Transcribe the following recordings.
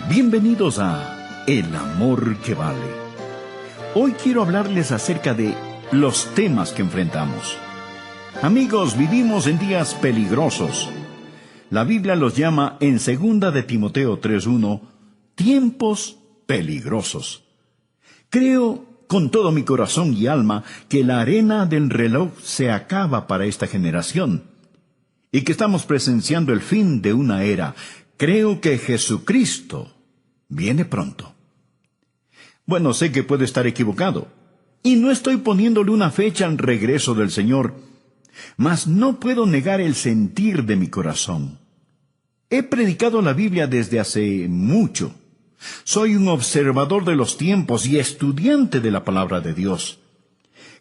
Bienvenidos a El Amor que Vale. Hoy quiero hablarles acerca de los temas que enfrentamos. Amigos, vivimos en días peligrosos. La Biblia los llama en 2 de Timoteo 3:1, tiempos peligrosos. Creo con todo mi corazón y alma que la arena del reloj se acaba para esta generación y que estamos presenciando el fin de una era. Creo que Jesucristo viene pronto. Bueno, sé que puedo estar equivocado, y no estoy poniéndole una fecha al regreso del Señor, mas no puedo negar el sentir de mi corazón. He predicado la Biblia desde hace mucho. Soy un observador de los tiempos y estudiante de la palabra de Dios.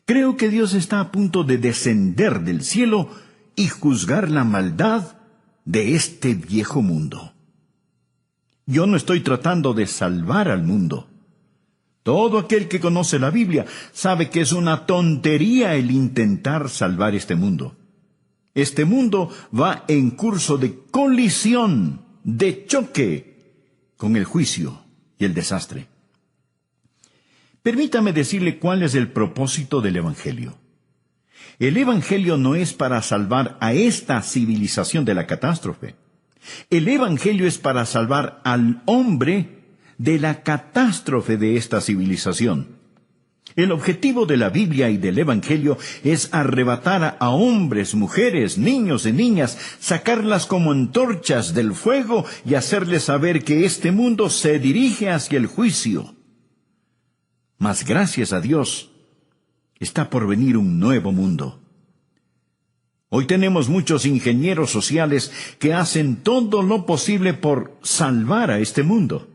Creo que Dios está a punto de descender del cielo y juzgar la maldad de este viejo mundo. Yo no estoy tratando de salvar al mundo. Todo aquel que conoce la Biblia sabe que es una tontería el intentar salvar este mundo. Este mundo va en curso de colisión, de choque con el juicio y el desastre. Permítame decirle cuál es el propósito del Evangelio. El Evangelio no es para salvar a esta civilización de la catástrofe. El Evangelio es para salvar al hombre de la catástrofe de esta civilización. El objetivo de la Biblia y del Evangelio es arrebatar a hombres, mujeres, niños y niñas, sacarlas como antorchas del fuego y hacerles saber que este mundo se dirige hacia el juicio. Mas gracias a Dios, está por venir un nuevo mundo. Hoy tenemos muchos ingenieros sociales que hacen todo lo posible por salvar a este mundo.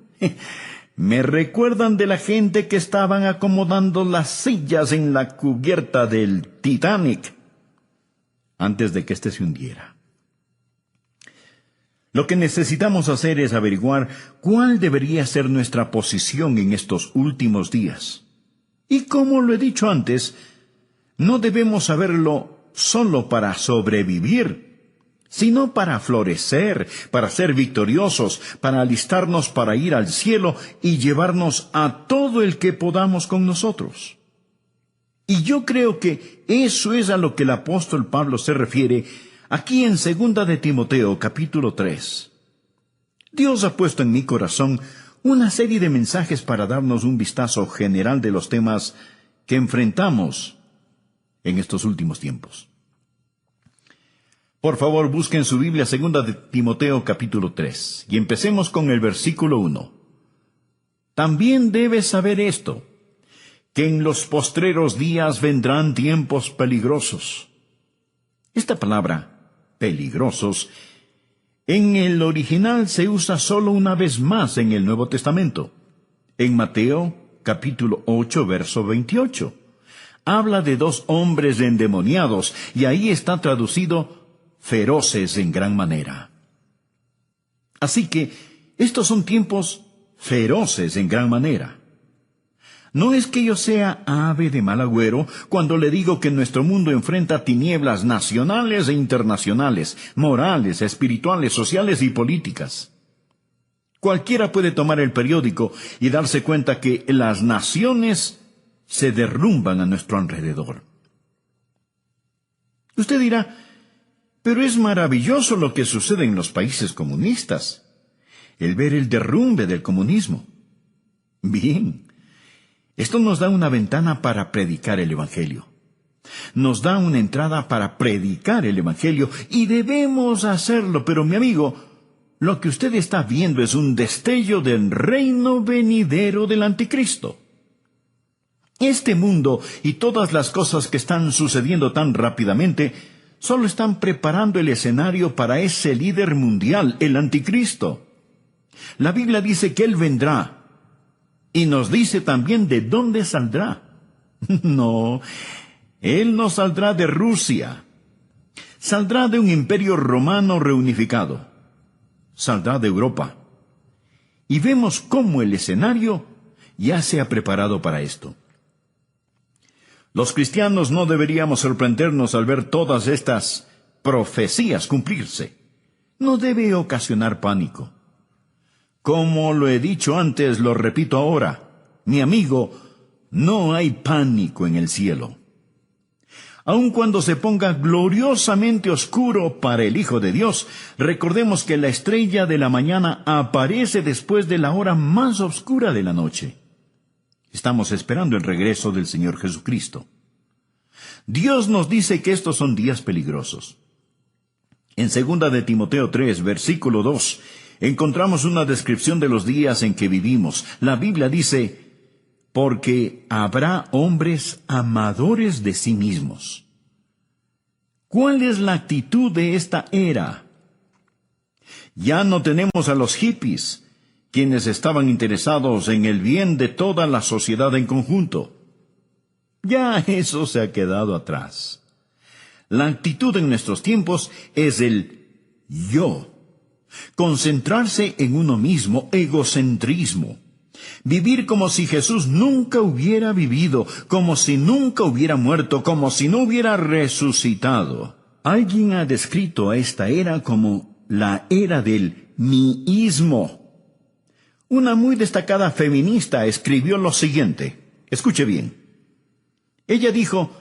Me recuerdan de la gente que estaban acomodando las sillas en la cubierta del Titanic antes de que éste se hundiera. Lo que necesitamos hacer es averiguar cuál debería ser nuestra posición en estos últimos días. Y como lo he dicho antes, no debemos saberlo solo para sobrevivir, sino para florecer, para ser victoriosos, para alistarnos para ir al cielo y llevarnos a todo el que podamos con nosotros. Y yo creo que eso es a lo que el apóstol Pablo se refiere aquí en 2 de Timoteo, capítulo 3. Dios ha puesto en mi corazón una serie de mensajes para darnos un vistazo general de los temas que enfrentamos en estos últimos tiempos. Por favor, busquen su Biblia 2 de Timoteo capítulo 3 y empecemos con el versículo 1. También debes saber esto, que en los postreros días vendrán tiempos peligrosos. Esta palabra, peligrosos, en el original se usa solo una vez más en el Nuevo Testamento. En Mateo capítulo 8, verso 28. Habla de dos hombres endemoniados, y ahí está traducido feroces en gran manera. Así que estos son tiempos feroces en gran manera. No es que yo sea ave de mal agüero cuando le digo que nuestro mundo enfrenta tinieblas nacionales e internacionales, morales, espirituales, sociales y políticas. Cualquiera puede tomar el periódico y darse cuenta que las naciones se derrumban a nuestro alrededor. Usted dirá, pero es maravilloso lo que sucede en los países comunistas, el ver el derrumbe del comunismo. Bien, esto nos da una ventana para predicar el Evangelio. Nos da una entrada para predicar el Evangelio y debemos hacerlo, pero mi amigo, lo que usted está viendo es un destello del reino venidero del Anticristo. Este mundo y todas las cosas que están sucediendo tan rápidamente solo están preparando el escenario para ese líder mundial, el Anticristo. La Biblia dice que Él vendrá, y nos dice también de dónde saldrá. No, Él no saldrá de Rusia. Saldrá de un imperio romano reunificado. Saldrá de Europa. Y vemos cómo el escenario ya se ha preparado para esto. Los cristianos no deberíamos sorprendernos al ver todas estas profecías cumplirse. No debe ocasionar pánico. Como lo he dicho antes, lo repito ahora. Mi amigo, no hay pánico en el cielo. Aun cuando se ponga gloriosamente oscuro para el Hijo de Dios, recordemos que la estrella de la mañana aparece después de la hora más oscura de la noche. Estamos esperando el regreso del Señor Jesucristo. Dios nos dice que estos son días peligrosos. En 2 de Timoteo 3, versículo 2, encontramos una descripción de los días en que vivimos. La Biblia dice: porque habrá hombres amadores de sí mismos. ¿Cuál es la actitud de esta era? Ya no tenemos a los hippies, quienes estaban interesados en el bien de toda la sociedad en conjunto. Ya eso se ha quedado atrás. La actitud en nuestros tiempos es el yo. Concentrarse en uno mismo, egocentrismo. Vivir como si Jesús nunca hubiera vivido, como si nunca hubiera muerto, como si no hubiera resucitado. Alguien ha descrito a esta era como la era del miísmo. Una muy destacada feminista escribió lo siguiente. Escuche bien. Ella dijo: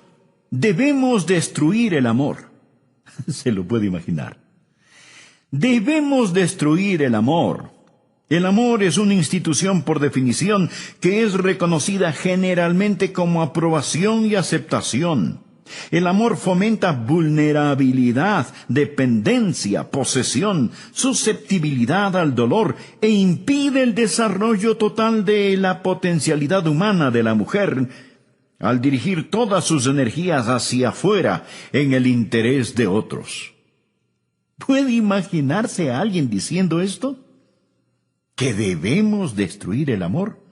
debemos destruir el amor. Se lo puede imaginar. Debemos destruir el amor. El amor es una institución por definición que es reconocida generalmente como aprobación y aceptación. El amor fomenta vulnerabilidad, dependencia, posesión, susceptibilidad al dolor e impide el desarrollo total de la potencialidad humana de la mujer al dirigir todas sus energías hacia afuera en el interés de otros. ¿Puede imaginarse a alguien diciendo esto? ¿Que debemos destruir el amor?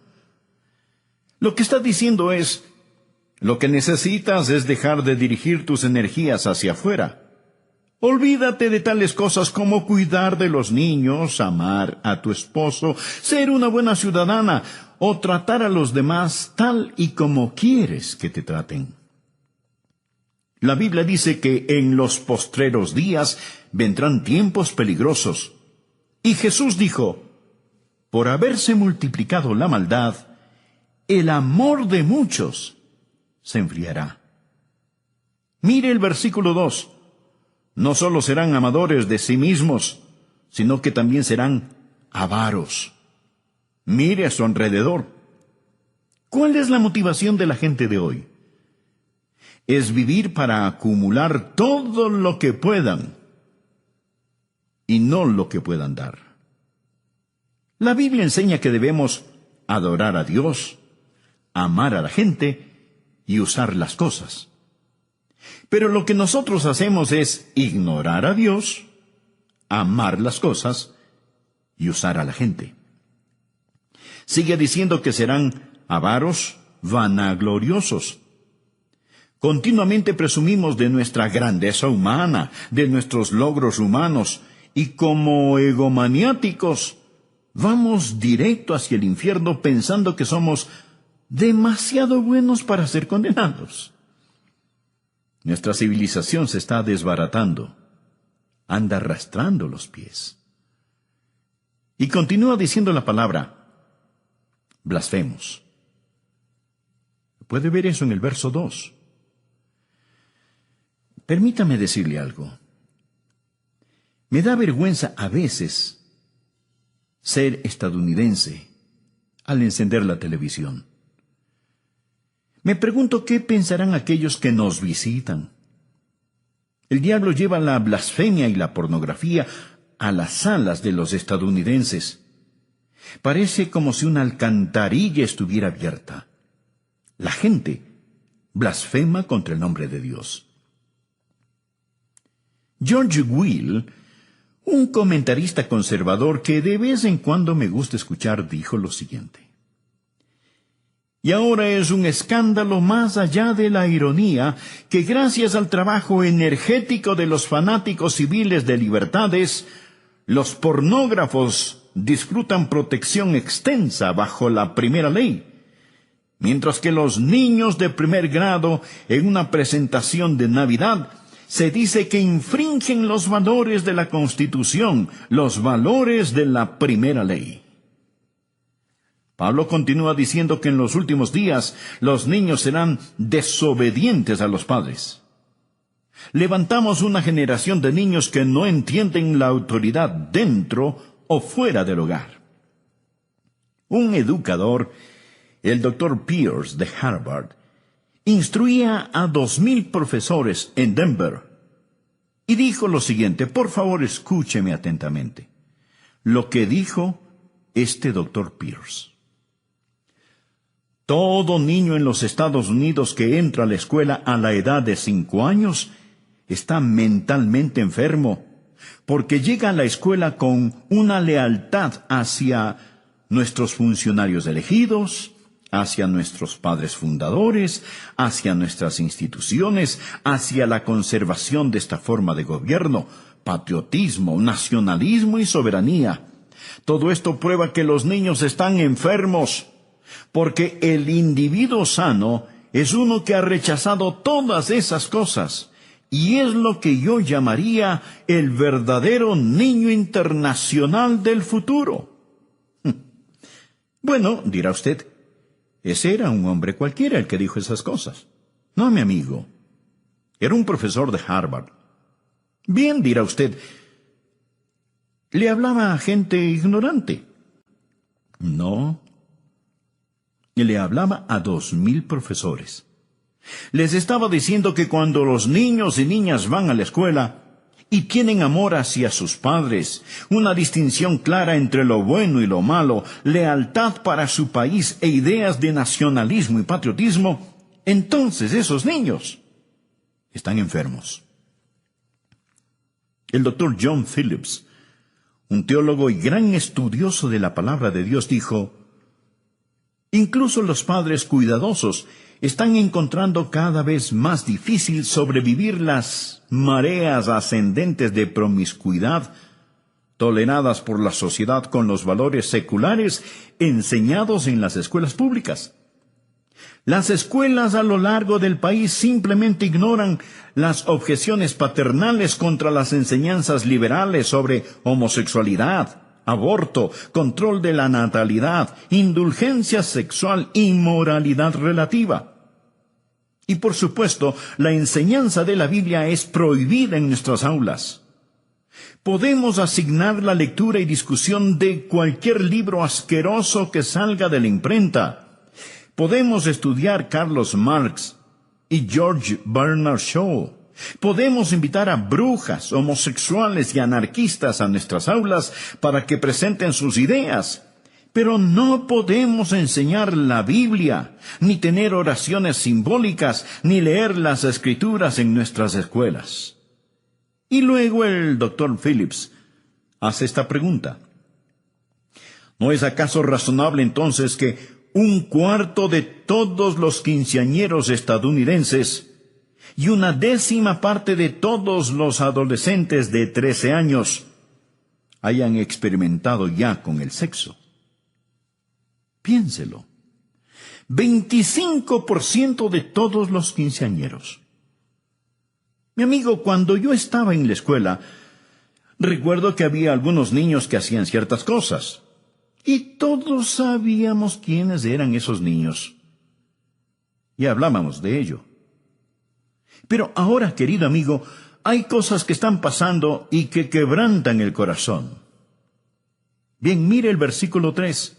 Lo que está diciendo es: lo que necesitas es dejar de dirigir tus energías hacia afuera. Olvídate de tales cosas como cuidar de los niños, amar a tu esposo, ser una buena ciudadana o tratar a los demás tal y como quieres que te traten. La Biblia dice que en los postreros días vendrán tiempos peligrosos. Y Jesús dijo: por haberse multiplicado la maldad, el amor de muchos se enfriará. Mire el versículo 2. No solo serán amadores de sí mismos, sino que también serán avaros. Mire a su alrededor. ¿Cuál es la motivación de la gente de hoy? Es vivir para acumular todo lo que puedan y no lo que puedan dar. La Biblia enseña que debemos adorar a Dios, amar a la gente y usar las cosas. Pero lo que nosotros hacemos es ignorar a Dios, amar las cosas y usar a la gente. Sigue diciendo que serán avaros, vanagloriosos. Continuamente presumimos de nuestra grandeza humana, de nuestros logros humanos, y como egomaniáticos, vamos directo hacia el infierno pensando que somos demasiado buenos para ser condenados. Nuestra civilización se está desbaratando, anda arrastrando los pies. Y continúa diciendo la palabra: blasfemos. Puede ver eso en el verso 2. Permítame decirle algo. Me da vergüenza a veces ser estadounidense al encender la televisión. Me pregunto qué pensarán aquellos que nos visitan. El diablo lleva la blasfemia y la pornografía a las salas de los estadounidenses. Parece como si una alcantarilla estuviera abierta. La gente blasfema contra el nombre de Dios. George Will, un comentarista conservador que de vez en cuando me gusta escuchar, dijo lo siguiente: y ahora es un escándalo más allá de la ironía que gracias al trabajo energético de los fanáticos civiles de libertades, los pornógrafos disfrutan protección extensa bajo la primera ley, mientras que los niños de primer grado en una presentación de Navidad se dice que infringen los valores de la Constitución, los valores de la primera ley. Pablo continúa diciendo que en los últimos días los niños serán desobedientes a los padres. Levantamos una generación de niños que no entienden la autoridad dentro o fuera del hogar. Un educador, el Dr. Pierce de Harvard, instruía a 2,000 profesores en Denver y dijo lo siguiente. Por favor, escúcheme atentamente lo que dijo este Dr. Pierce. Todo niño en los Estados Unidos que entra a la escuela a la edad de 5 años está mentalmente enfermo, porque llega a la escuela con una lealtad hacia nuestros funcionarios elegidos, hacia nuestros padres fundadores, hacia nuestras instituciones, hacia la conservación de esta forma de gobierno, patriotismo, nacionalismo y soberanía. Todo esto prueba que los niños están enfermos, porque el individuo sano es uno que ha rechazado todas esas cosas, y es lo que yo llamaría el verdadero niño internacional del futuro. Bueno, dirá usted, ese era un hombre cualquiera el que dijo esas cosas. No, mi amigo. Era un profesor de Harvard. Bien, dirá usted, le hablaba a gente ignorante. No. Le hablaba a 2,000 profesores. Les estaba diciendo que cuando los niños y niñas van a la escuela y tienen amor hacia sus padres, una distinción clara entre lo bueno y lo malo, lealtad para su país e ideas de nacionalismo y patriotismo, entonces esos niños están enfermos. El Dr. John Phillips, un teólogo y gran estudioso de la palabra de Dios, dijo: incluso los padres cuidadosos están encontrando cada vez más difícil sobrevivir las mareas ascendentes de promiscuidad toleradas por la sociedad con los valores seculares enseñados en las escuelas públicas. Las escuelas a lo largo del país simplemente ignoran las objeciones paternales contra las enseñanzas liberales sobre homosexualidad, aborto, control de la natalidad, indulgencia sexual y moralidad relativa. Y por supuesto, la enseñanza de la Biblia es prohibida en nuestras aulas. Podemos asignar la lectura y discusión de cualquier libro asqueroso que salga de la imprenta. Podemos estudiar Carlos Marx y George Bernard Shaw. Podemos invitar a brujas, homosexuales y anarquistas a nuestras aulas para que presenten sus ideas, pero no podemos enseñar la Biblia, ni tener oraciones simbólicas, ni leer las Escrituras en nuestras escuelas. Y luego el Dr. Phillips hace esta pregunta: ¿no es acaso razonable entonces que 1/4 de todos los quinceañeros estadounidenses y 1/10 parte de todos los adolescentes de 13 años hayan experimentado ya con el sexo? Piénselo. 25% de todos los quinceañeros. Mi amigo, cuando yo estaba en la escuela, recuerdo que había algunos niños que hacían ciertas cosas, y todos sabíamos quiénes eran esos niños. Y hablábamos de ello. Pero ahora, querido amigo, hay cosas que están pasando y que quebrantan el corazón. Bien, mire el versículo 3.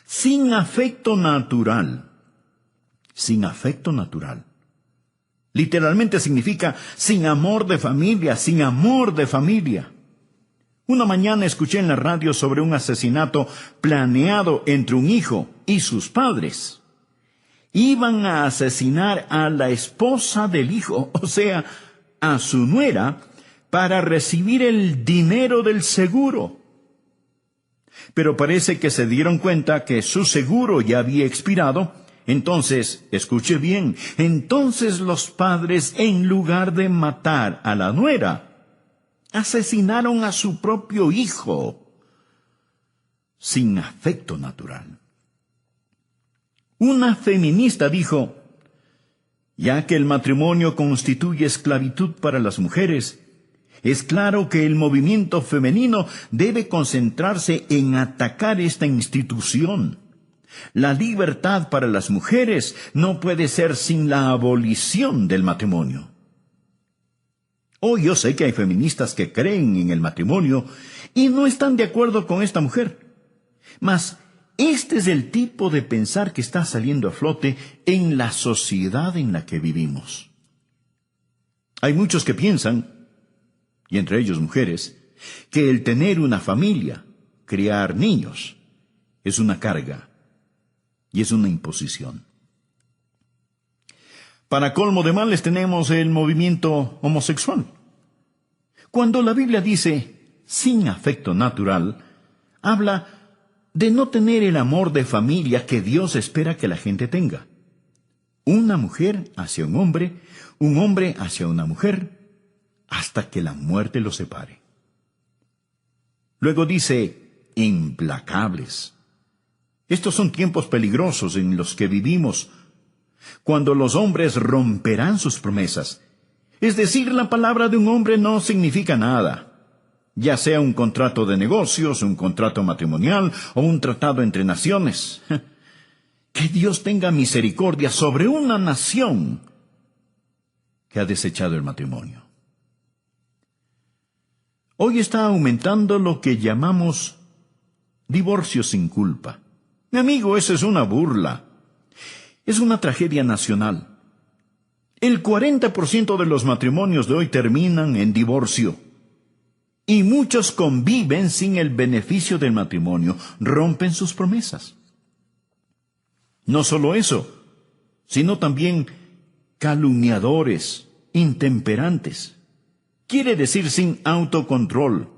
Sin afecto natural. Sin afecto natural. Literalmente significa sin amor de familia, sin amor de familia. Una mañana escuché en la radio sobre un asesinato planeado entre un hijo y sus padres. Iban a asesinar a la esposa del hijo, o sea, a su nuera, para recibir el dinero del seguro. Pero parece que se dieron cuenta que su seguro ya había expirado. Entonces, escuche bien, entonces los padres, en lugar de matar a la nuera, asesinaron a su propio hijo, sin afecto natural. Una feminista dijo: ya que el matrimonio constituye esclavitud para las mujeres, es claro que el movimiento femenino debe concentrarse en atacar esta institución. La libertad para las mujeres no puede ser sin la abolición del matrimonio. Hoy yo sé que hay feministas que creen en el matrimonio y no están de acuerdo con esta mujer. Mas este es el tipo de pensar que está saliendo a flote en la sociedad en la que vivimos. Hay muchos que piensan, y entre ellos mujeres, que el tener una familia, criar niños, es una carga y es una imposición. Para colmo de males tenemos el movimiento homosexual. Cuando la Biblia dice sin afecto natural, habla de no tener el amor de familia que Dios espera que la gente tenga. Una mujer hacia un hombre hacia una mujer, hasta que la muerte los separe. Luego dice, implacables. Estos son tiempos peligrosos en los que vivimos, cuando los hombres romperán sus promesas. Es decir, la palabra de un hombre no significa nada, ya sea un contrato de negocios, un contrato matrimonial o un tratado entre naciones. Que Dios tenga misericordia sobre una nación que ha desechado el matrimonio. Hoy está aumentando lo que llamamos divorcio sin culpa. Mi amigo, eso es una burla. Es una tragedia nacional. El 40% de los matrimonios de hoy terminan en divorcio. Y muchos conviven sin el beneficio del matrimonio, rompen sus promesas. No solo eso, sino también calumniadores, intemperantes. Quiere decir sin autocontrol,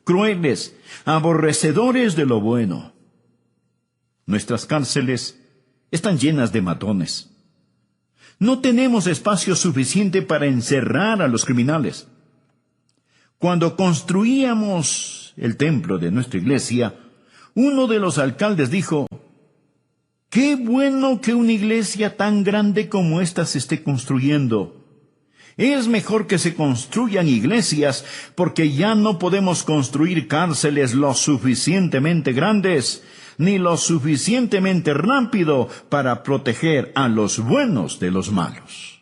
crueles, aborrecedores de lo bueno. Nuestras cárceles están llenas de matones. No tenemos espacio suficiente para encerrar a los criminales. Cuando construíamos el templo de nuestra iglesia, uno de los alcaldes dijo, «Qué bueno que una iglesia tan grande como esta se esté construyendo. Es mejor que se construyan iglesias, porque ya no podemos construir cárceles lo suficientemente grandes, ni lo suficientemente rápido para proteger a los buenos de los malos».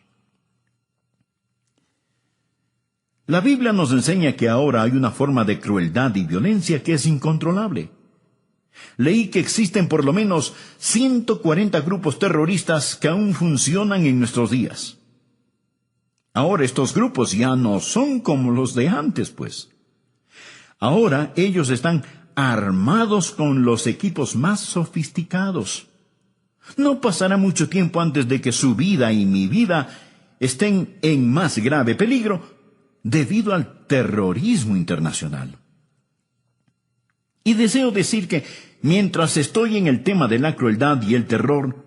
La Biblia nos enseña que ahora hay una forma de crueldad y violencia que es incontrolable. Leí que existen por lo menos 140 grupos terroristas que aún funcionan en nuestros días. Ahora estos grupos ya no son como los de antes, pues. Ahora ellos están armados con los equipos más sofisticados. No pasará mucho tiempo antes de que su vida y mi vida estén en más grave peligro debido al terrorismo internacional. Y deseo decir que, mientras estoy en el tema de la crueldad y el terror,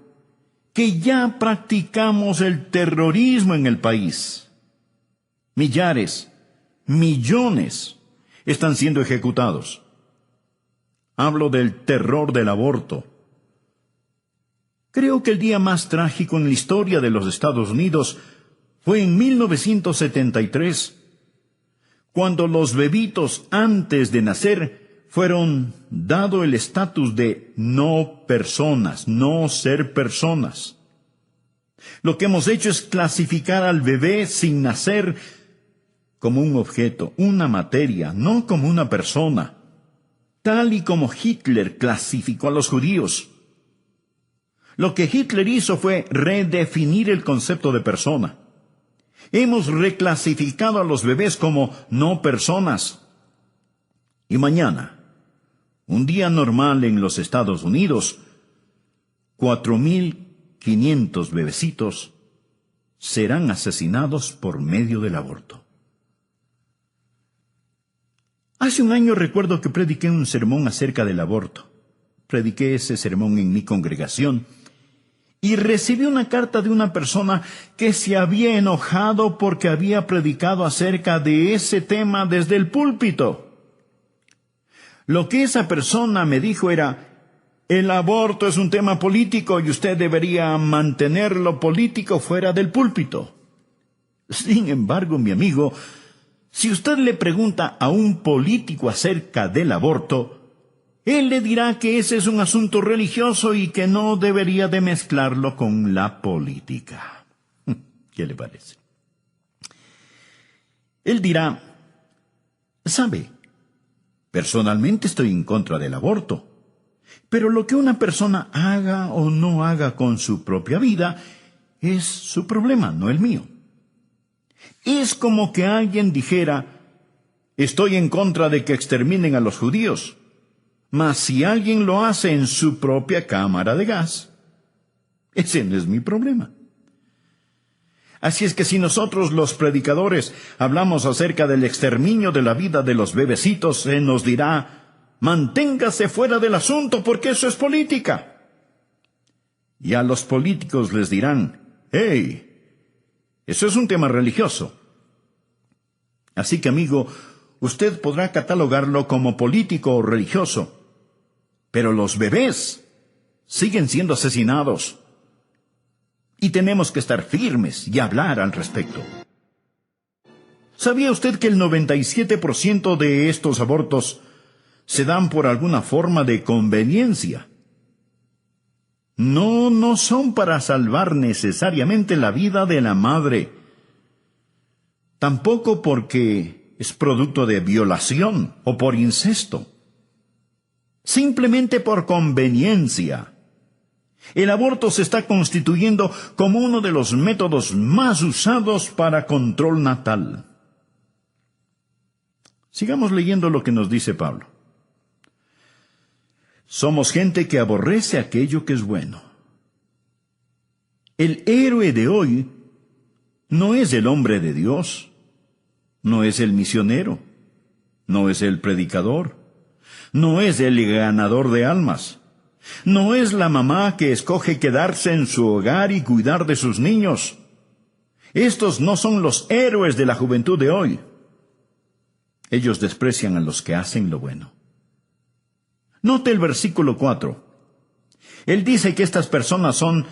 que ya practicamos el terrorismo en el país. Millares, millones están siendo ejecutados. Hablo del terror del aborto. Creo que el día más trágico en la historia de los Estados Unidos fue en 1973, cuando los bebitos antes de nacer fueron dado el estatus de no personas, no ser personas. Lo que hemos hecho es clasificar al bebé sin nacer como un objeto, una materia, no como una persona, tal y como Hitler clasificó a los judíos. Lo que Hitler hizo fue redefinir el concepto de persona. Hemos reclasificado a los bebés como no personas. Y mañana, un día normal en los Estados Unidos, 4,500 bebecitos serán asesinados por medio del aborto. Hace un año recuerdo que prediqué un sermón acerca del aborto. Prediqué ese sermón en mi congregación y recibí una carta de una persona que se había enojado porque había predicado acerca de ese tema desde el púlpito. Lo que esa persona me dijo era: el aborto es un tema político y usted debería mantener lo político fuera del púlpito. Sin embargo, mi amigo, si usted le pregunta a un político acerca del aborto, él le dirá que ese es un asunto religioso y que no debería de mezclarlo con la política. ¿Qué le parece? Él dirá, ¿sabe? Personalmente estoy en contra del aborto, pero lo que una persona haga o no haga con su propia vida es su problema, no el mío. Es como que alguien dijera, estoy en contra de que exterminen a los judíos, mas si alguien lo hace en su propia cámara de gas, ese no es mi problema. Así es que si nosotros los predicadores hablamos acerca del exterminio de la vida de los bebecitos, se nos dirá, manténgase fuera del asunto porque eso es política. Y a los políticos les dirán, hey, eso es un tema religioso. Así que, amigo, usted podrá catalogarlo como político o religioso, pero los bebés siguen siendo asesinados. Y tenemos que estar firmes y hablar al respecto. ¿Sabía usted que el 97% de estos abortos se dan por alguna forma de conveniencia? No son para salvar necesariamente la vida de la madre. Tampoco porque es producto de violación o por incesto. Simplemente por conveniencia. El aborto se está constituyendo como uno de los métodos más usados para control natal. Sigamos leyendo lo que nos dice Pablo. Somos gente que aborrece aquello que es bueno. El héroe de hoy no es el hombre de Dios, no es el misionero, no es el predicador, no es el ganador de almas. No es la mamá que escoge quedarse en su hogar y cuidar de sus niños. Estos no son los héroes de la juventud de hoy. Ellos desprecian a los que hacen lo bueno. Note el versículo 4. Él dice que estas personas son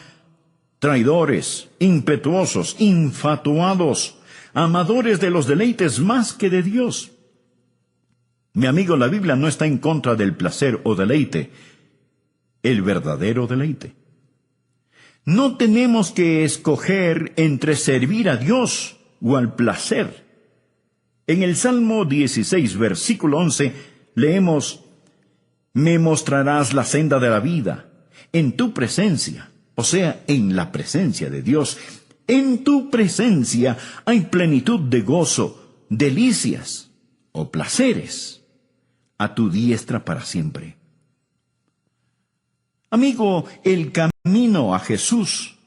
traidores, impetuosos, infatuados, amadores de los deleites más que de Dios. Mi amigo, la Biblia no está en contra del placer o deleite, el verdadero deleite. No tenemos que escoger entre servir a Dios o al placer. En el Salmo 16, versículo 11, leemos, me mostrarás la senda de la vida, en tu presencia, o sea, en la presencia de Dios. En tu presencia hay plenitud de gozo, delicias o placeres, a tu diestra para siempre. Amigo, el camino a Jesús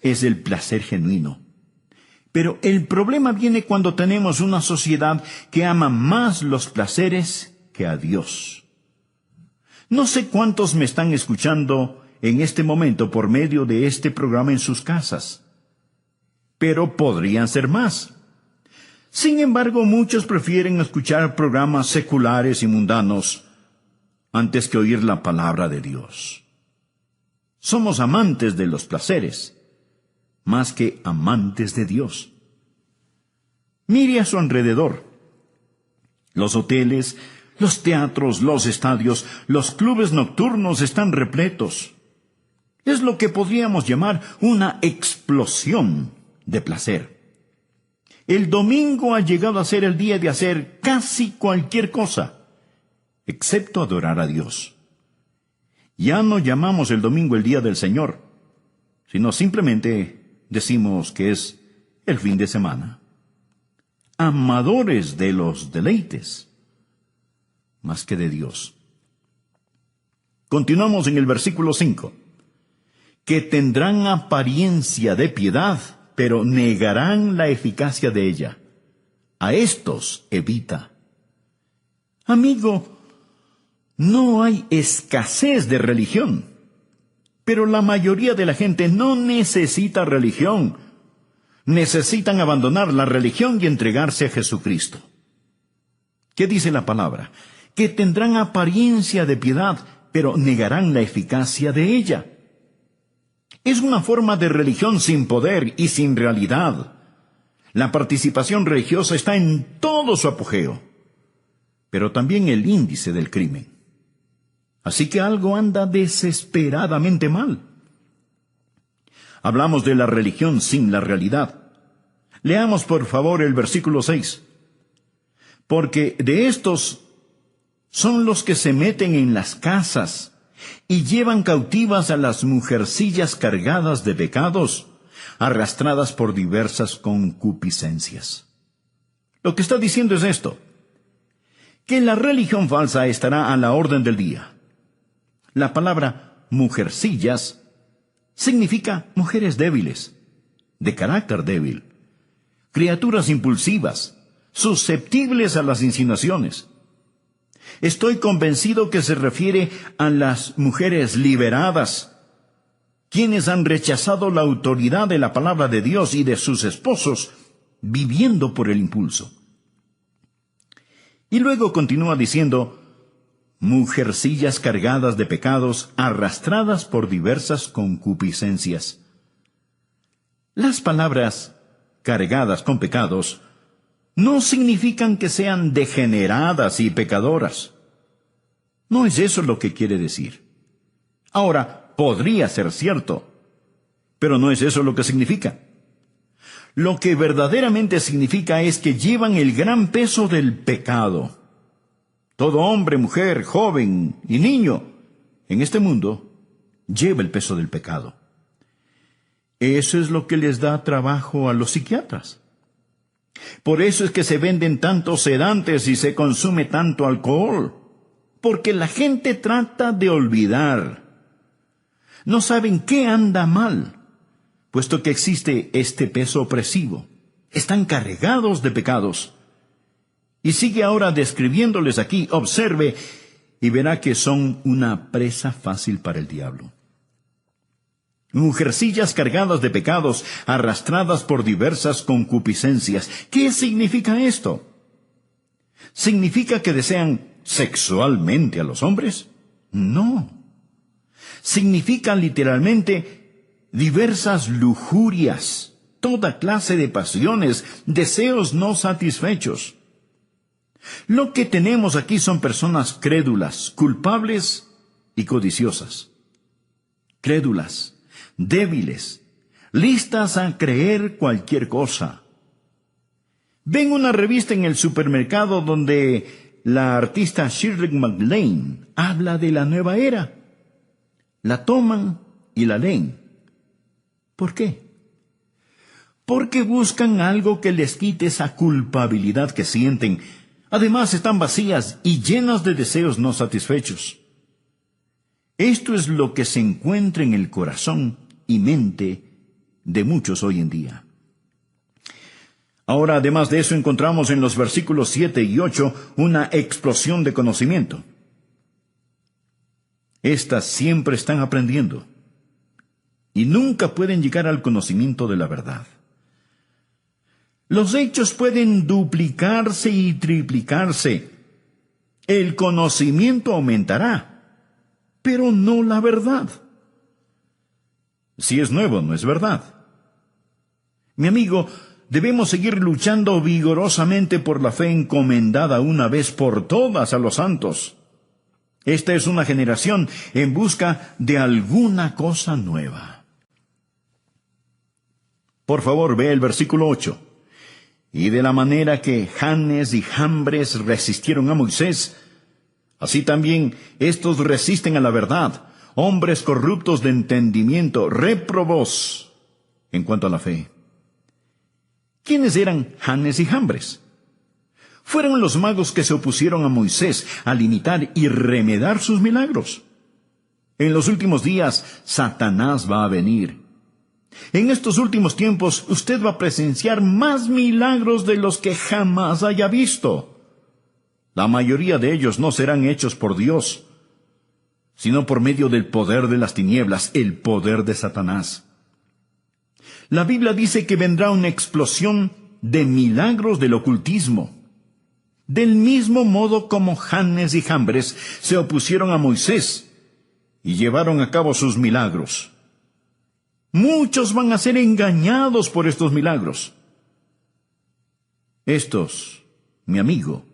es el placer genuino. Pero el problema viene cuando tenemos una sociedad que ama más los placeres que a Dios. No sé cuántos me están escuchando en este momento por medio de este programa en sus casas, pero podrían ser más. Sin embargo, muchos prefieren escuchar programas seculares y mundanos antes que oír la palabra de Dios. Somos amantes de los placeres, más que amantes de Dios. Mire a su alrededor. Los hoteles, los teatros, los estadios, los clubes nocturnos están repletos. Es lo que podríamos llamar una explosión de placer. El domingo ha llegado a ser el día de hacer casi cualquier cosa, excepto adorar a Dios. Ya no llamamos el domingo el día del Señor, sino simplemente decimos que es el fin de semana. Amadores de los deleites, más que de Dios. Continuamos en el versículo 5. Que tendrán apariencia de piedad, pero negarán la eficacia de ella. A estos evita. Amigo, no hay escasez de religión, pero la mayoría de la gente no necesita religión. Necesitan abandonar la religión y entregarse a Jesucristo. ¿Qué dice la palabra? Que tendrán apariencia de piedad, pero negarán la eficacia de ella. Es una forma de religión sin poder y sin realidad. La participación religiosa está en todo su apogeo, pero también el índice del crimen. Así que algo anda desesperadamente mal. Hablamos de la religión sin la realidad. Leamos por favor el versículo 6. Porque de estos son los que se meten en las casas y llevan cautivas a las mujercillas cargadas de pecados, arrastradas por diversas concupiscencias. Lo que está diciendo es esto, que la religión falsa estará a la orden del día. La palabra mujercillas significa mujeres débiles, de carácter débil, criaturas impulsivas, susceptibles a las insinuaciones. Estoy convencido que se refiere a las mujeres liberadas, quienes han rechazado la autoridad de la palabra de Dios y de sus esposos, viviendo por el impulso. Y luego continúa diciendo, mujercillas cargadas de pecados, arrastradas por diversas concupiscencias. Las palabras cargadas con pecados no significan que sean degeneradas y pecadoras. No es eso lo que quiere decir. Ahora, podría ser cierto, pero no es eso lo que significa. Lo que verdaderamente significa es que llevan el gran peso del pecado. Todo hombre, mujer, joven y niño en este mundo lleva el peso del pecado. Eso es lo que les da trabajo a los psiquiatras. Por eso es que se venden tantos sedantes y se consume tanto alcohol, porque la gente trata de olvidar. No saben qué anda mal, puesto que existe este peso opresivo. Están cargados de pecados. Y sigue ahora describiéndoles aquí, observe, y verá que son una presa fácil para el diablo. Mujercillas cargadas de pecados, arrastradas por diversas concupiscencias. ¿Qué significa esto? ¿Significa que desean sexualmente a los hombres? No. Significa literalmente diversas lujurias, toda clase de pasiones, deseos no satisfechos. Lo que tenemos aquí son personas crédulas, culpables y codiciosas. Crédulas, débiles, listas a creer cualquier cosa. Ven una revista en el supermercado donde la artista Shirley MacLaine habla de la nueva era. La toman y la leen. ¿Por qué? Porque buscan algo que les quite esa culpabilidad que sienten. Además, están vacías y llenas de deseos no satisfechos. Esto es lo que se encuentra en el corazón y mente de muchos hoy en día. Ahora, además de eso, encontramos en los versículos 7 y 8 una explosión de conocimiento. Estas siempre están aprendiendo y nunca pueden llegar al conocimiento de la verdad. Los hechos pueden duplicarse y triplicarse. El conocimiento aumentará, pero no la verdad. Si es nuevo, no es verdad. Mi amigo, debemos seguir luchando vigorosamente por la fe encomendada una vez por todas a los santos. Esta es una generación en busca de alguna cosa nueva. Por favor, ve el versículo 8. Y de la manera que Janes y Jambres resistieron a Moisés, así también estos resisten a la verdad, hombres corruptos de entendimiento, réprobos en cuanto a la fe. ¿Quiénes eran Janes y Jambres? Fueron los magos que se opusieron a Moisés al imitar y remedar sus milagros. En los últimos días, Satanás va a venir. En estos últimos tiempos, usted va a presenciar más milagros de los que jamás haya visto. La mayoría de ellos no serán hechos por Dios, sino por medio del poder de las tinieblas, el poder de Satanás. La Biblia dice que vendrá una explosión de milagros del ocultismo. Del mismo modo como Janes y Jambres se opusieron a Moisés y llevaron a cabo sus milagros. Muchos van a ser engañados por estos milagros. Estos, mi amigo,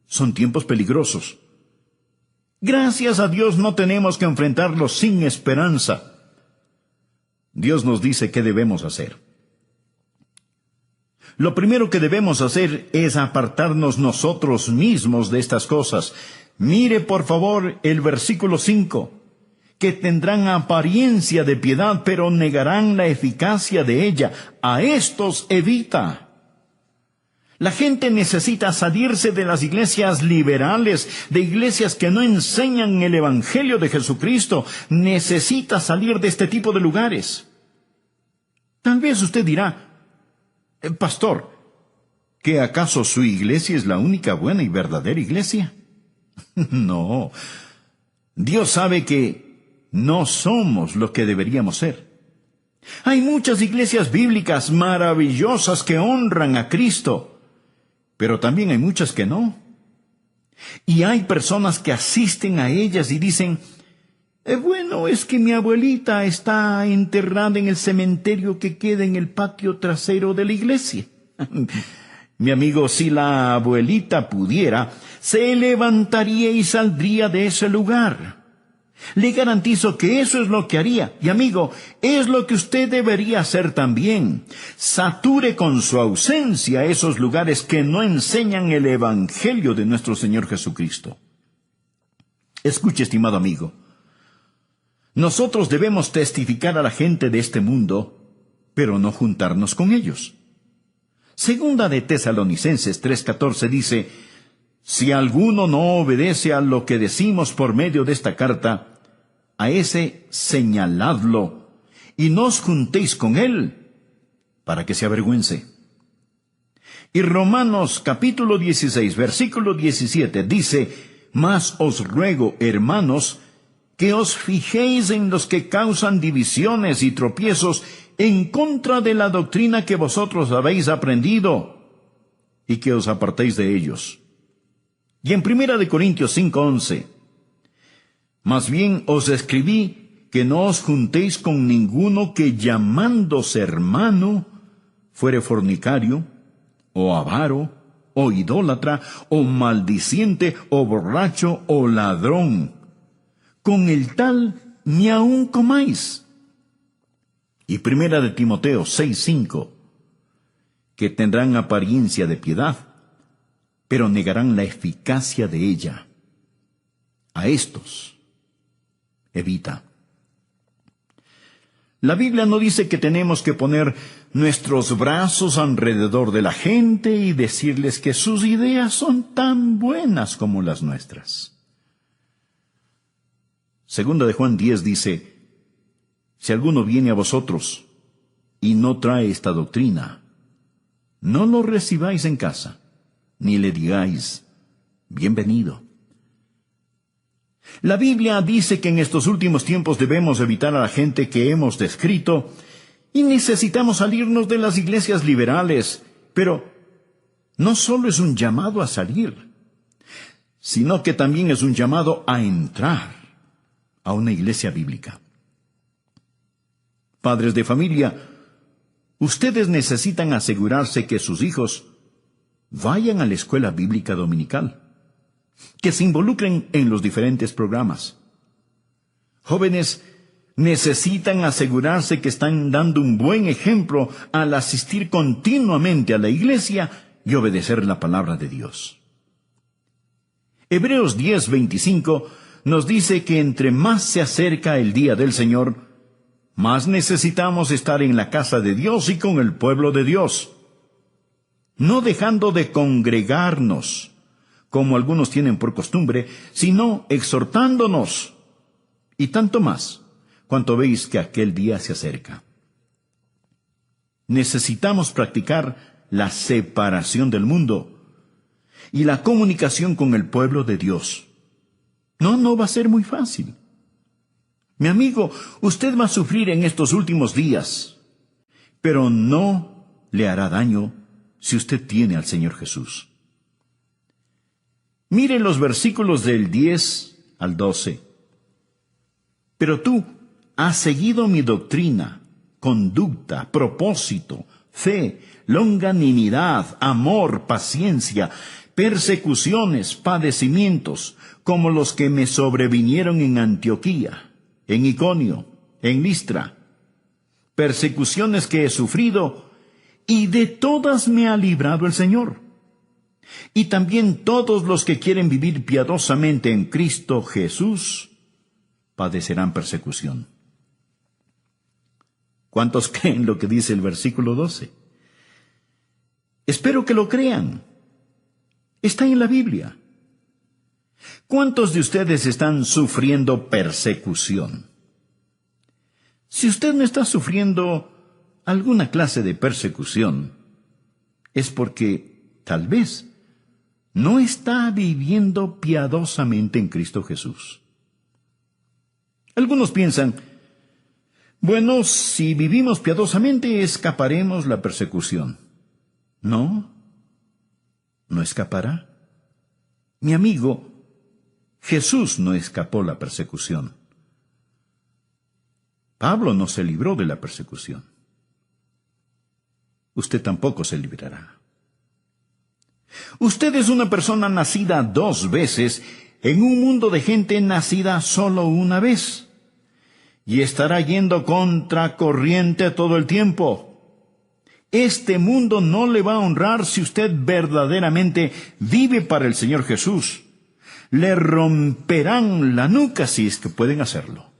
son tiempos peligrosos. Gracias a Dios no tenemos que enfrentarlos sin esperanza. Dios nos dice qué debemos hacer. Lo primero que debemos hacer es apartarnos nosotros mismos de estas cosas. Mire por favor el versículo 5. Que tendrán apariencia de piedad, pero negarán la eficacia de ella. A estos evita. La gente necesita salirse de las iglesias liberales, de iglesias que no enseñan el Evangelio de Jesucristo. Necesita salir de este tipo de lugares. Tal vez usted dirá, pastor, ¿que acaso su iglesia es la única buena y verdadera iglesia? No. Dios sabe que no somos lo que deberíamos ser. Hay muchas iglesias bíblicas maravillosas que honran a Cristo, pero también hay muchas que no. Y hay personas que asisten a ellas y dicen, bueno, es que mi abuelita está enterrada en el cementerio que queda en el patio trasero de la iglesia. Mi amigo, si la abuelita pudiera, se levantaría y saldría de ese lugar. Le garantizo que eso es lo que haría. Y amigo, es lo que usted debería hacer también. Sature con su ausencia esos lugares que no enseñan el Evangelio de nuestro Señor Jesucristo. Escuche, estimado amigo. Nosotros debemos testificar a la gente de este mundo, pero no juntarnos con ellos. Segunda de Tesalonicenses 3:14 dice, si alguno no obedece a lo que decimos por medio de esta carta, a ese señaladlo, y no os juntéis con él, para que se avergüence. Y Romanos capítulo 16, versículo 17 dice, mas os ruego, hermanos, que os fijéis en los que causan divisiones y tropiezos en contra de la doctrina que vosotros habéis aprendido, y que os apartéis de ellos. Y en 1 Corintios 5:11, más bien os escribí que no os juntéis con ninguno que llamándose hermano fuere fornicario, o avaro, o idólatra, o maldiciente, o borracho, o ladrón. Con el tal ni aun comáis. Y 1 Timoteo 6:5, que tendrán apariencia de piedad, pero negarán la eficacia de ella. A estos evita. La Biblia no dice que tenemos que poner nuestros brazos alrededor de la gente y decirles que sus ideas son tan buenas como las nuestras. Segunda de Juan 10 dice, si alguno viene a vosotros y no trae esta doctrina, no lo recibáis en casa, ni le digáis, bienvenido. La Biblia dice que en estos últimos tiempos debemos evitar a la gente que hemos descrito y necesitamos salirnos de las iglesias liberales, pero no solo es un llamado a salir, sino que también es un llamado a entrar a una iglesia bíblica. Padres de familia, ustedes necesitan asegurarse que sus hijos vayan a la escuela bíblica dominical, que se involucren en los diferentes programas. Jóvenes necesitan asegurarse que están dando un buen ejemplo al asistir continuamente a la iglesia y obedecer la palabra de Dios. Hebreos 10:25 nos dice que entre más se acerca el día del Señor, más necesitamos estar en la casa de Dios y con el pueblo de Dios, no dejando de congregarnos, como algunos tienen por costumbre, sino exhortándonos, y tanto más, cuanto veis que aquel día se acerca. Necesitamos practicar la separación del mundo y la comunicación con el pueblo de Dios. No va a ser muy fácil. Mi amigo, usted va a sufrir en estos últimos días, pero no le hará daño si usted tiene al Señor Jesús. Mire los versículos del 10 al 12. Pero tú has seguido mi doctrina, conducta, propósito, fe, longanimidad, amor, paciencia, persecuciones, padecimientos, como los que me sobrevinieron en Antioquía, en Iconio, en Listra, persecuciones que he sufrido, y de todas me ha librado el Señor. Y también todos los que quieren vivir piadosamente en Cristo Jesús padecerán persecución. ¿Cuántos creen lo que dice el versículo 12? Espero que lo crean. Está en la Biblia. ¿Cuántos de ustedes están sufriendo persecución? Si usted no está sufriendo alguna clase de persecución, es porque, tal vez, no está viviendo piadosamente en Cristo Jesús. Algunos piensan, bueno, si vivimos piadosamente, escaparemos la persecución. No, no escapará. Mi amigo, Jesús no escapó la persecución. Pablo no se libró de la persecución. Usted tampoco se librará. Usted es una persona nacida 2 veces en un mundo de gente nacida solo una vez. Y estará yendo contracorriente todo el tiempo. Este mundo no le va a honrar si usted verdaderamente vive para el Señor Jesús. Le romperán la nuca si es que pueden hacerlo.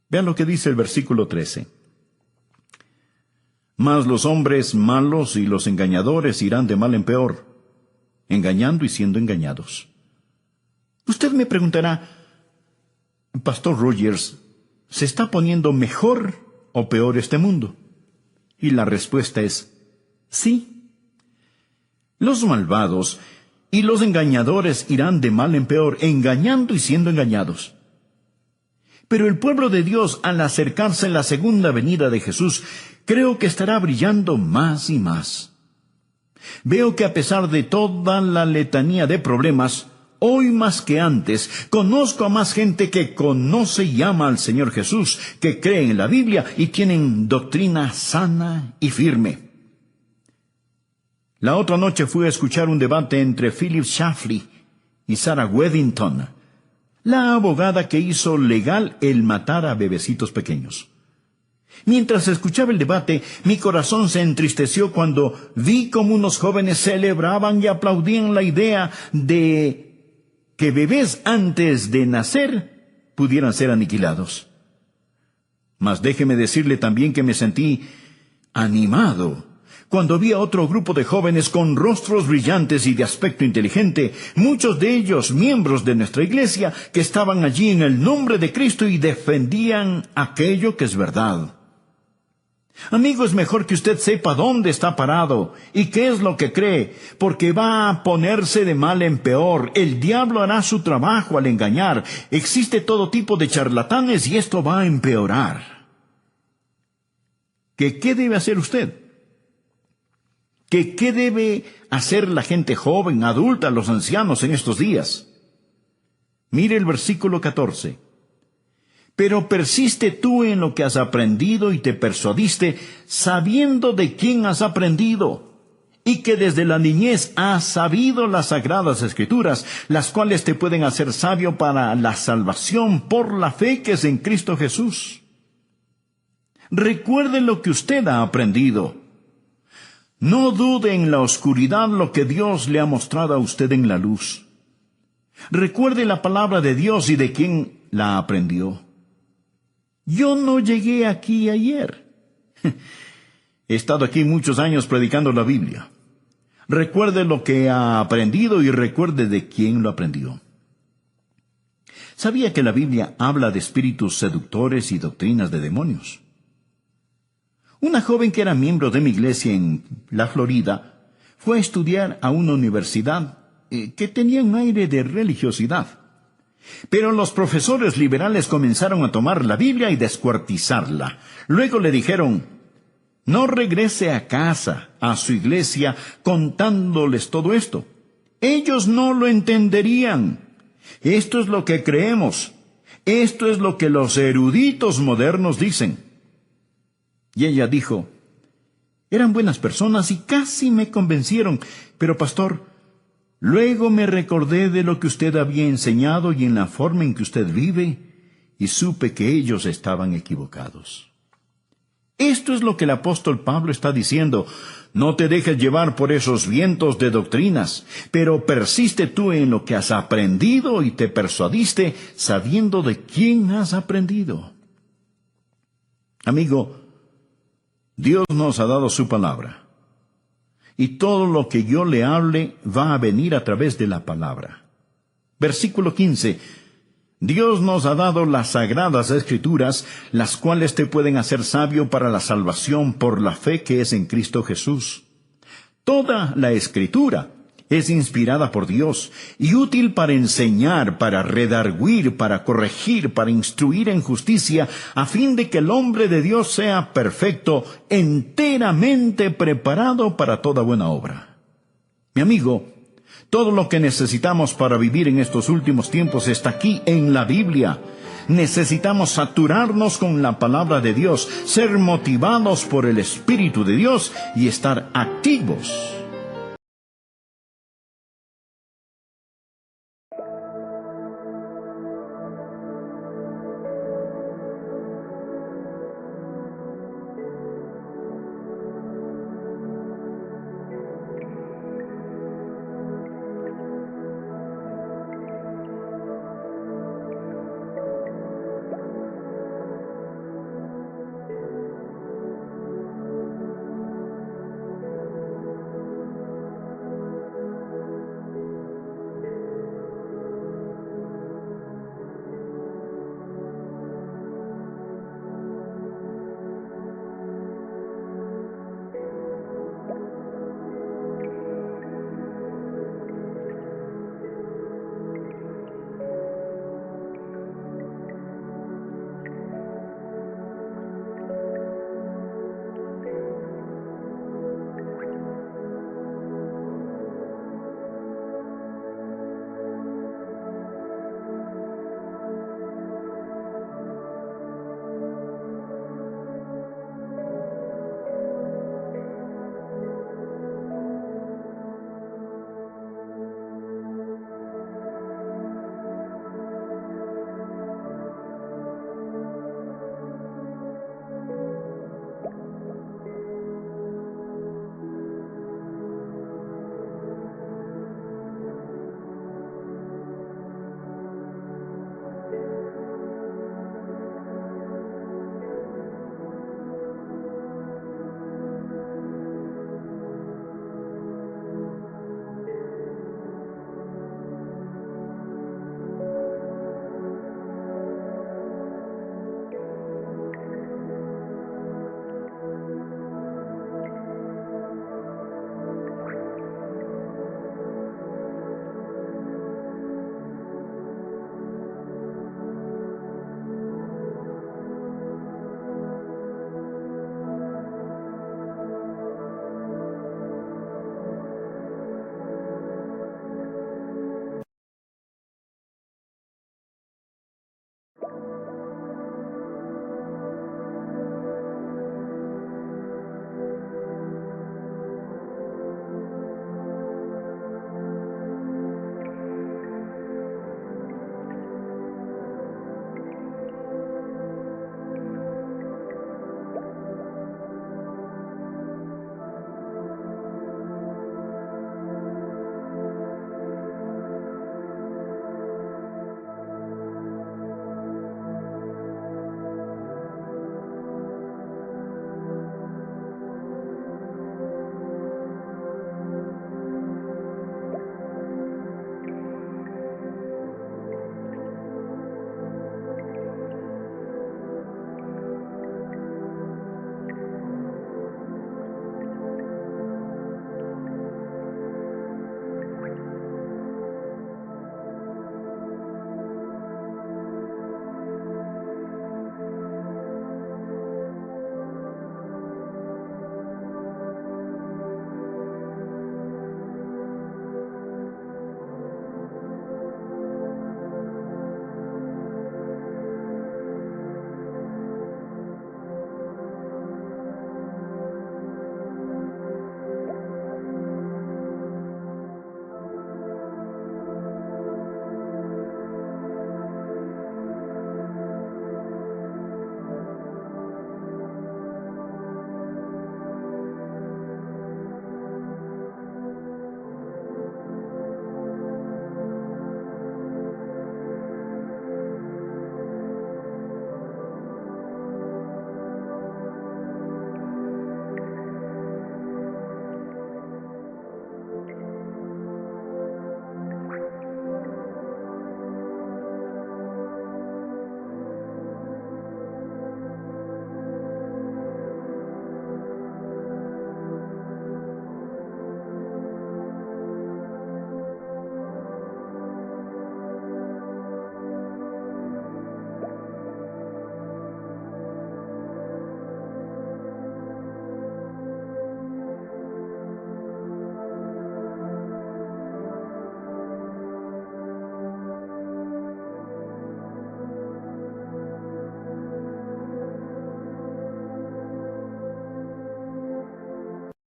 Vean lo que dice el versículo 13. Mas los hombres malos y los engañadores irán de mal en peor, engañando y siendo engañados. Usted me preguntará, Pastor Rogers, ¿se está poniendo mejor o peor este mundo? Y la respuesta es sí. Los malvados y los engañadores irán de mal en peor, engañando y siendo engañados. Pero el pueblo de Dios, al acercarse en la segunda venida de Jesús, creo que estará brillando más y más. Veo que a pesar de toda la letanía de problemas, hoy más que antes, conozco a más gente que conoce y ama al Señor Jesús, que creen en la Biblia y tienen doctrina sana y firme. La otra noche fui a escuchar un debate entre Philip Shafley y Sarah Weddington, la abogada que hizo legal el matar a bebecitos pequeños. Mientras escuchaba el debate, mi corazón se entristeció cuando vi cómo unos jóvenes celebraban y aplaudían la idea de que bebés antes de nacer pudieran ser aniquilados. Mas déjeme decirle también que me sentí animado cuando vi a otro grupo de jóvenes con rostros brillantes y de aspecto inteligente, muchos de ellos miembros de nuestra iglesia, que estaban allí en el nombre de Cristo y defendían aquello que es verdad. Amigo, es mejor que usted sepa dónde está parado y qué es lo que cree, porque va a ponerse de mal en peor. El diablo hará su trabajo al engañar. Existe todo tipo de charlatanes y esto va a empeorar. ¿Qué debe hacer usted? ¿Qué debe hacer la gente joven, adulta, los ancianos en estos días? Mire el versículo 14. Pero persiste tú en lo que has aprendido y te persuadiste, sabiendo de quién has aprendido, y que desde la niñez has sabido las sagradas Escrituras, las cuales te pueden hacer sabio para la salvación por la fe que es en Cristo Jesús. Recuerde lo que usted ha aprendido. No dude en la oscuridad lo que Dios le ha mostrado a usted en la luz. Recuerde la palabra de Dios y de quién la aprendió. Yo no llegué aquí ayer. He estado aquí muchos años predicando la Biblia. Recuerde lo que ha aprendido y recuerde de quién lo aprendió. ¿Sabía que la Biblia habla de espíritus seductores y doctrinas de demonios? Una joven que era miembro de mi iglesia en la Florida fue a estudiar a una universidad que tenía un aire de religiosidad. Pero los profesores liberales comenzaron a tomar la Biblia y descuartizarla. Luego le dijeron, no regrese a casa, a su iglesia, contándoles todo esto. Ellos no lo entenderían. Esto es lo que creemos. Esto es lo que los eruditos modernos dicen. Y ella dijo, Eran buenas personas y casi me convencieron, pero pastor, luego me recordé de lo que usted había enseñado y en la forma en que usted vive, y supe que ellos estaban equivocados. Esto es lo que el apóstol Pablo está diciendo. No te dejes llevar por esos vientos de doctrinas, pero persiste tú en lo que has aprendido y te persuadiste sabiendo de quién has aprendido. Amigo, Dios nos ha dado su palabra, y todo lo que yo le hable va a venir a través de la palabra. Versículo 15. Dios nos ha dado las sagradas Escrituras, las cuales te pueden hacer sabio para la salvación por la fe que es en Cristo Jesús. Toda la Escritura es inspirada por Dios y útil para enseñar, para redarguir, para corregir, para instruir en justicia, a fin de que el hombre de Dios sea perfecto, enteramente preparado para toda buena obra. Mi amigo, todo lo que necesitamos para vivir en estos últimos tiempos está aquí en la Biblia. Necesitamos saturarnos con la palabra de Dios, ser motivados por el Espíritu de Dios y estar activos